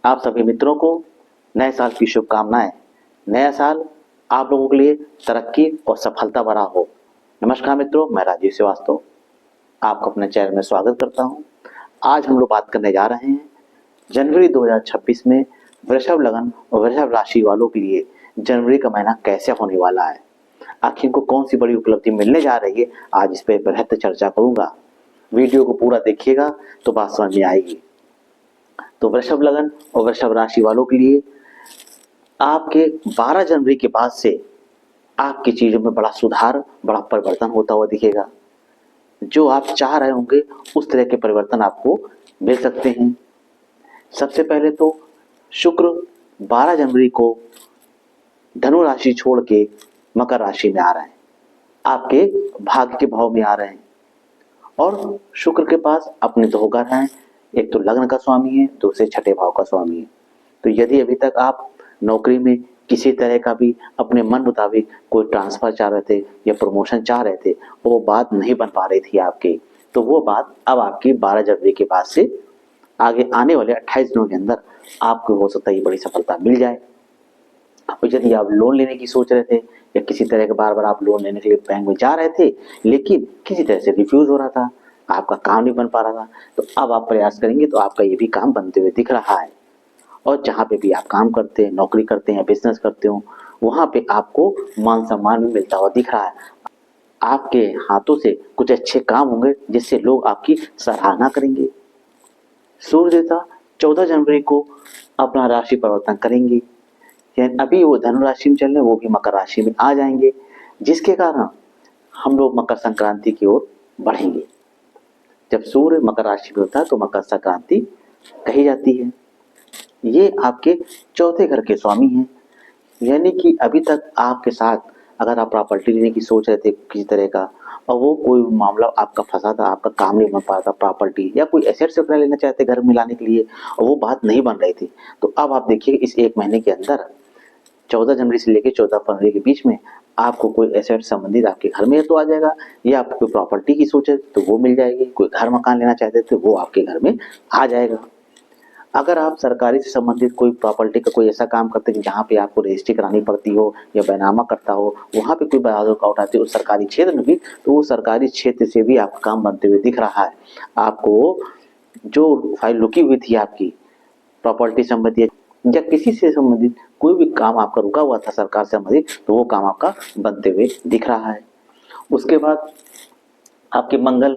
आप सभी मित्रों को नए साल की शुभकामनाएं। नया साल आप लोगों के लिए तरक्की और सफलता भरा हो। नमस्कार मित्रों, मैं राजीव श्रीवास्तव आपको अपने चैनल में स्वागत करता हूं। आज हम लोग बात करने जा रहे हैं जनवरी 2026 में वृषभ लगन और वृषभ राशि वालों के लिए जनवरी का महीना कैसे होने वाला है। आखिर इनको कौन सी बड़ी उपलब्धि मिलने जा रही है, आज इस पर बृहत चर्चा करूंगा। वीडियो को पूरा देखिएगा तो बात समझ में आएगी। तो वृषभ लगन और वृषभ राशि वालों के लिए आपके 12 जनवरी के बाद से आपकी चीजों में बड़ा सुधार, बड़ा परिवर्तन होता हुआ दिखेगा। जो आप चाह रहे होंगे उस तरह के परिवर्तन आपको मिल सकते हैं। सबसे पहले तो शुक्र 12 जनवरी को धनु राशि छोड़ के मकर राशि में आ रहे हैं, आपके भाग्य के भाव में आ रहे हैं। और शुक्र के पास अपने दो घर हैं, एक तो लग्न का स्वामी है, दूसरे छठे भाव का स्वामी है। तो यदि अभी तक आप नौकरी में किसी तरह का भी अपने मन मुताबिक कोई ट्रांसफर चाह रहे थे या प्रमोशन चाह रहे थे, वो बात नहीं बन पा रही थी आपकी, तो वो बात अब आपकी 12 जनवरी के बाद से आगे आने वाले 28 दिनों के अंदर आपको हो सकता है ये बड़ी सफलता मिल जाए। और यदि आप लोन लेने की सोच रहे थे या किसी तरह के बार बार आप लोन लेने के लिए बैंक में जा रहे थे लेकिन किसी तरह से रिफ्यूज हो रहा था, आपका काम नहीं बन पा रहा था, तो अब आप प्रयास करेंगे तो आपका ये भी काम बनते हुए दिख रहा है। और जहाँ पे भी आप काम करते हैं, नौकरी करते हैं, बिजनेस करते हो, वहां पे आपको मान सम्मान भी मिलता हुआ दिख रहा है। आपके हाथों से कुछ अच्छे काम होंगे जिससे लोग आपकी सराहना करेंगे। सूर्य देवता 14 जनवरी को अपना राशि परिवर्तन करेंगे, यानी अभी वो धनु राशि में चल रहे, वो भी मकर राशि में आ जाएंगे, जिसके कारण हम लोग मकर संक्रांति की ओर बढ़ेंगे। जब सूर्य मकर राशि में होता है तो मकर संक्रांति कही जाती है। ये आपके चौथे घर के स्वामी हैं, यानी कि अभी तक आपके साथ अगर आप प्रॉपर्टी लेने की सोच रहे थे किसी तरह का, और वो कोई मामला आपका फंसा था, आपका काम नहीं बन पा रहा था, प्रॉपर्टी या कोई एसेट्स वगैरह लेना चाहते घर में लाने के लिए और वो बात नहीं बन रही थी, तो अब आप देखिए इस एक महीने के अंदर 14 जनवरी से लेकर 14 फरवरी के बीच में आपको कोई एसेट संबंधित आपके घर में तो आ जाएगा, या आप कोई प्रॉपर्टी की सोचे तो वो मिल जाएगी, कोई घर मकान लेना चाहते थे वो आपके घर में आ जाएगा। अगर आप सरकारी से संबंधित कोई प्रॉपर्टी का कोई ऐसा काम करते हैं जहाँ पे आपको रजिस्ट्री करानी पड़ती हो या बैनामा करता हो, वहाँ पे कोई बड़ा रुकावट आती है उस सरकारी क्षेत्र में भी, तो वो सरकारी क्षेत्र से भी आपका काम बनते हुए दिख रहा है। आपको जो फाइल रुकी हुई थी आपकी प्रॉपर्टी संबंधी या किसी से संबंधित कोई भी काम आपका रुका हुआ था सरकार से संबंधित, तो वो काम आपका बनते हुए दिख रहा है। उसके बाद आपके मंगल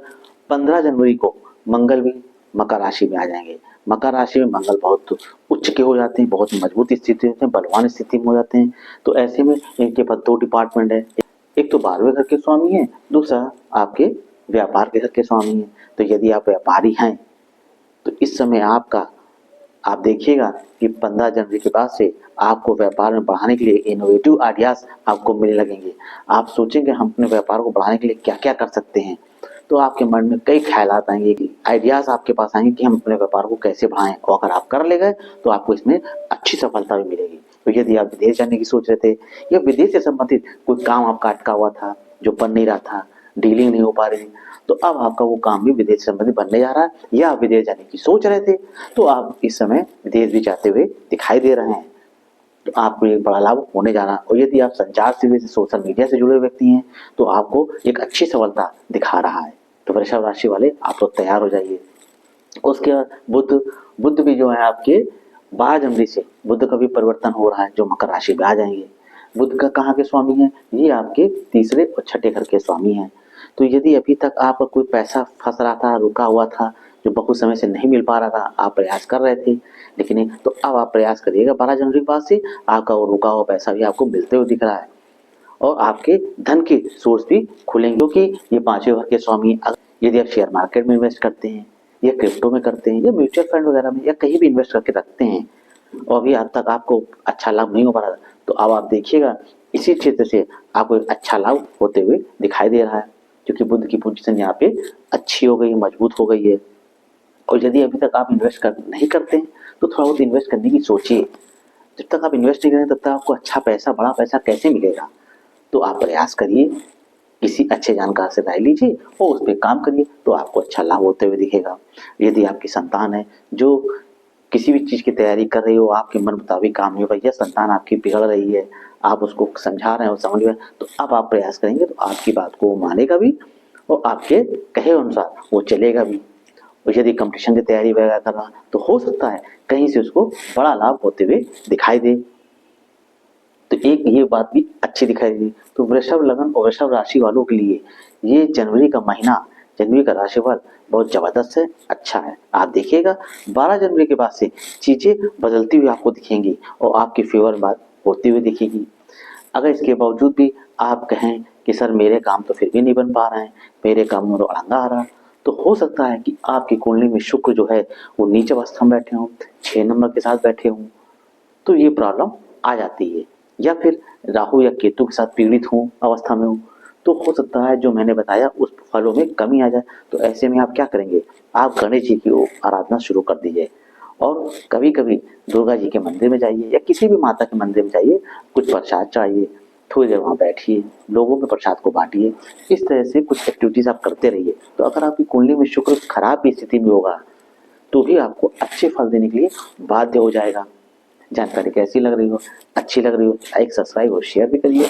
15 जनवरी को मंगल भी मकर राशि में आ जाएंगे। मकर राशि में मंगल बहुत उच्च के हो जाते हैं, बहुत मजबूत स्थिति होते हैं, बलवान स्थिति में हो जाते हैं। तो ऐसे में इनके पास दो डिपार्टमेंट है, एक तो 12वें घर के स्वामी है, दूसरा आपके व्यापार के घर के स्वामी है। तो यदि आप व्यापारी हैं तो इस समय आपका आप देखिएगा कि 15 जनवरी के बाद से आपको व्यापार में बढ़ाने के लिए इनोवेटिव आइडियाज आपको मिलने लगेंगे। आप सोचेंगे हम अपने व्यापार को बढ़ाने के लिए क्या क्या कर सकते हैं, तो आपके मन में कई ख्यालात आएंगे, कि आइडियाज आपके पास आएंगे कि हम अपने व्यापार को कैसे बढ़ाएं, और अगर आप कर ले गए तो आपको इसमें अच्छी सफलता भी मिलेगी। तो यदि आप विदेश जाने की सोच रहे थे या विदेश से संबंधित कोई काम आपका अटका हुआ था जो बन नहीं रहा था, डीलिंग नहीं हो पा रही, तो अब आपका वो काम भी विदेश से संबंधित बनने जा रहा है, या आप विदेश जाने की सोच रहे थे तो आप इस समय विदेश भी जाते हुए दिखाई दे रहे हैं, तो आपको एक बड़ा लाभ होने जा रहा है। और यदि आप संचार से सोशल मीडिया से जुड़े व्यक्ति हैं तो आपको एक अच्छी सफलता दिखा रहा है। तो वृषभ राशि वाले आप लोग तैयार हो जाइए। उसके बाद बुद्ध भी जो है आपके 12 जनवरी से बुद्ध का भी परिवर्तन हो रहा है, जो मकर राशि में आ जाएंगे। बुद्ध का कहाँ के स्वामी हैं? ये आपके तीसरे और छठे घर के स्वामी हैं। तो यदि अभी तक आपका कोई पैसा फंस रहा था, रुका हुआ था, जो बहुत समय से नहीं मिल पा रहा था, आप प्रयास कर रहे थे लेकिन नहीं, तो अब आप प्रयास करिएगा 12 जनवरी के बाद से आपका वो रुका हुआ पैसा भी आपको मिलते हुए दिख रहा है, और आपके धन के सोर्स भी खुलेंगे, क्योंकि ये पांचवें घर के स्वामी। यदि आप शेयर मार्केट में इन्वेस्ट करते हैं या क्रिप्टो में करते हैं या म्यूचुअल फंड वगैरह में या कहीं भी इन्वेस्ट करके रखते हैं और अभी अब तक आपको अच्छा लाभ नहीं हो पा रहा, तो अब आप देखिएगा इसी क्षेत्र से आपको एक अच्छा लाभ होते हुए दिखाई दे रहा है, क्योंकि बुद्ध की पोजीशन यहाँ पे अच्छी हो गई है, मजबूत हो गई है। और यदि अभी तक आप इन्वेस्ट नहीं करते हैं तो थोड़ा बहुत इन्वेस्ट करने की सोचिए। जब तक आप इन्वेस्ट नहीं करें तब तक आपको अच्छा पैसा, बड़ा पैसा कैसे मिलेगा? तो आप प्रयास करिए, किसी अच्छे जानकार से राय लीजिए और उस पर काम करिए, तो आपको अच्छा लाभ होते हुए दिखेगा। यदि आपकी संतान है जो किसी भी चीज़ की तैयारी कर रही हो, आपके मन मुताबिक काम नहीं हो भैया, संतान आपकी बिगड़ रही है, आप उसको समझा रहे हो, समझ में, तो अब आप प्रयास करेंगे तो आपकी बात को वो मानेगा भी और आपके कहे अनुसार वो चलेगा भी। और यदि कंपटीशन की तैयारी वगैरह कर रहा तो हो सकता है कहीं से उसको बड़ा लाभ होते हुए दिखाई दे। तो एक ये बात भी अच्छी दिखाई दी। तो वृषभ लगन और वृषभ राशि वालों के लिए ये जनवरी का महीना, जनवरी का राशिफल बहुत जबरदस्त है, अच्छा है। आप देखिएगा 12 जनवरी के बाद से चीजें बदलती हुई आपको दिखेंगी और आपकी फेवर बात होती हुई दिखेगी। अगर इसके बावजूद भी आप कहें कि सर मेरे काम तो फिर भी नहीं बन पा रहे हैं, मेरे काम में तो अड़ंगा आ रहा, तो हो सकता है कि आपकी कुंडली में शुक्र जो है वो नीच अवस्था में बैठे हों, 6 नंबर के साथ बैठे हों, तो ये प्रॉब्लम आ जाती है। या फिर राहु या केतु के साथ पीड़ित हों, अवस्था में हो, तो हो सकता है जो मैंने बताया उस फलों में कमी आ जाए। तो ऐसे में आप क्या करेंगे, आप गणेश जी की आराधना शुरू कर दीजिए और कभी कभी दुर्गा जी के मंदिर में जाइए या किसी भी माता के मंदिर में जाइए, कुछ प्रसाद चाहिए, थोड़ी देर वहाँ बैठिए, लोगों में प्रसाद को बांटिए। इस तरह से कुछ एक्टिविटीज आप करते रहिए। तो अगर आपकी कुंडली में शुक्र खराब भी स्थिति में होगा तो भी आपको अच्छे फल देने के लिए बाध्य हो जाएगा। जानकारी कैसी लग रही हो, अच्छी लग रही हो, लाइक सब्सक्राइब और शेयर भी करिए।